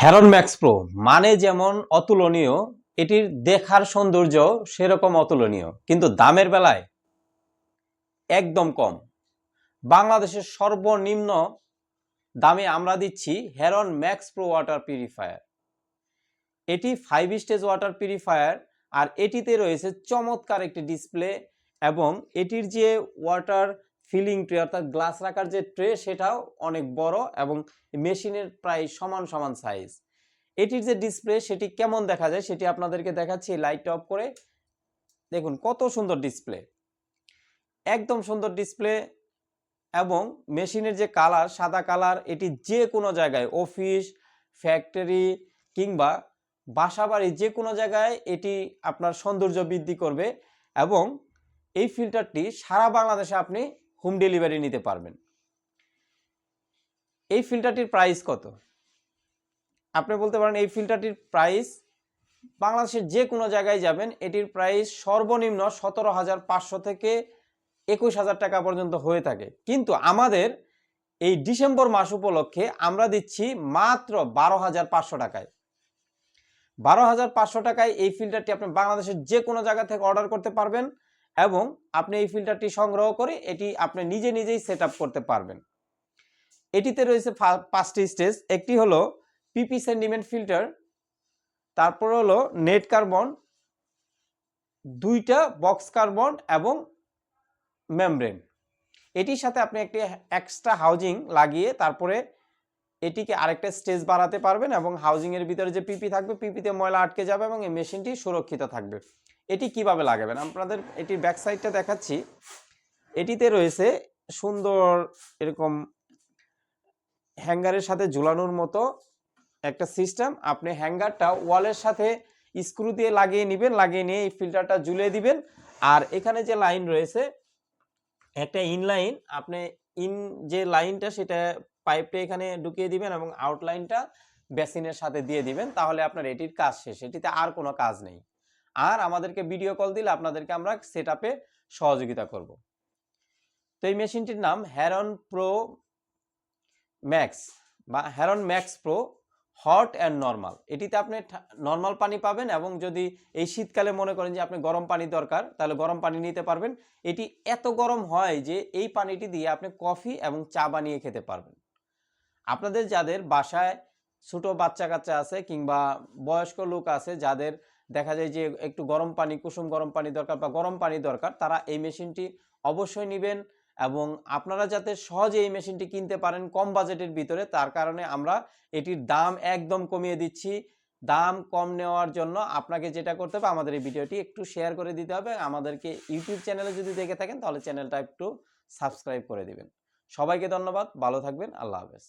Heron max pro মানে যেমন অতুলনীয়, এটির দেখার সৌন্দর্য সেরকম অতুলনীয়, কিন্তু দামের বেলায় একদম কম। বাংলাদেশের সর্বনিম্ন দামে আমরা দিচ্ছি heron max pro water purifier. এটি 5 স্টেজ ওয়াটার পিউরিফায়ার, আর এটিতে রয়েছে চমৎকার একটি ডিসপ্লে এবং এটির যে ওয়াটার ফিলিং ট্রে অর্থাৎ গ্লাস রাখার যে ট্রে সেটাও অনেক বড় এবং মেশিনের প্রায় সমান সমান সাইজ। এটির যে ডিসপ্লে সেটি কেমন দেখা যায় সেটি আপনাদেরকে দেখাচ্ছি। লাইট অফ করে দেখুন কত সুন্দর ডিসপ্লে, একদম সুন্দর ডিসপ্লে। এবং মেশিনের যে কালার সাদা কালার, এটি যে কোনো জায়গায় অফিস, ফ্যাক্টরি কিংবা বাসাবাড়ি যে কোনো জায়গায় এটি আপনার সৌন্দর্য বৃদ্ধি করবে। এবং এই ফিল্টারটি সারা বাংলাদেশে আপনি হোম ডেলিভারি নিতে পারবেন। এই ফিল্টারটির প্রাইস কত? আপনি বলতে পারেন এই ফিল্টারটির প্রাইস বাংলাদেশের যে কোনো জায়গায় যাবেন এটির প্রাইস সর্বনিম্ন 17,500 থেকে 21,000 টাকা পর্যন্ত হয়ে থাকে, কিন্তু আমাদের এই ডিসেম্বর মাস উপলক্ষে আমরা দিচ্ছি মাত্র 12,500 টাকায়। 12,500 টাকায় এই ফিল্টারটি আপনি বাংলাদেশের যে কোনো জায়গা থেকে অর্ডার করতে পারবেন এবং আপনি এই ফিল্টারটি সংগ্রহ করে এটি আপনি নিজে নিজেই সেট আপ করতে পারবেন। এটিতে রয়েছে 5টি স্টেজ। একটি হলো পিপি সেন্ডিমেন্ট ফিল্টার, তারপর হলো নেট কার্বন, 2টা বক্স কার্বন এবং মেমব্রেন। এটির সাথে আপনি একটি এক্সট্রা হাউজিং লাগিয়ে তারপরে এটিকে আরেকটা স্টেজ বাড়াতে পারবেন এবং হাউজিং এর ভিতরে যে পিপি থাকবে পিপিতে ময়লা আটকে যাবে এবং এই মেশিনটি সুরক্ষিত থাকবে। এটি কিভাবে লাগাবেন আপনাদের এটির ব্যাক সাইডটা দেখাচ্ছি। এটিতে রয়েছে সুন্দর এরকম হ্যাঙ্গারের সাথে ঝুলানোর মতো একটা সিস্টেম। আপনি হ্যাঙ্গারটা ওয়ালের সাথে স্ক্রু দিয়ে লাগিয়ে নেবেন, লাগিয়ে নিয়ে এই ফিল্টারটা ঝুলিয়ে দিবেন। আর এখানে যে লাইন রয়েছে একটা ইনলাইন, আপনি ইন যে লাইনটা সেটা পাইপটা এখানে ঢুকিয়ে দিবেন এবং আউটলাইনটা বেসিনের সাথে দিয়ে দিবেন, তাহলে আপনার এটির কাজ শেষ। এটিতে আর কোনো কাজ নেই। আর আমাদেরকে ভিডিও কল দিলে আপনাদেরকে আমরা সেটআপে সহযোগিতা করব। তো এই মেশিনটির নাম হেরন প্রো ম্যাক্স বা heron max pro hot and normal. এটিতে আপনি নর্মাল পানি পাবেন এবং যদি এই শীতকালে মনে করেন যে আপনি গরম পানি দরকার তাহলে গরম পানি নিতে পারবেন। এটি এত গরম হয় যে এই পানিটি দিয়ে আপনি কফি এবং চা বানিয়ে খেতে পারবেন। আপনাদের যাদের বাসায় ছোট বাচ্চা কাচ্চা আছে কিংবা বয়স্ক লোক আছে যাদের দেখা যায় যে একটু গরম পানি, কুসুম গরম পানি দরকার বা গরম পানি দরকার, তারা এই মেশিনটি অবশ্যই নেবেন। এবং আপনারা যাতে সহজে এই মেশিনটি কিনতে পারেন কম বাজেটের ভিতরে, তার কারণে আমরা এটির দাম একদম কমিয়ে দিচ্ছি। দাম কম নেওয়ার জন্য আপনাকে যেটা করতে হবে আমাদের এই ভিডিওটি একটু শেয়ার করে দিতে হবে। আমাদেরকে ইউটিউব চ্যানেলে যদি দেখে থাকেন তাহলে চ্যানেলটা একটু সাবস্ক্রাইব করে দিবেন। সবাইকে ধন্যবাদ, ভালো থাকবেন, আল্লাহ হাফেজ।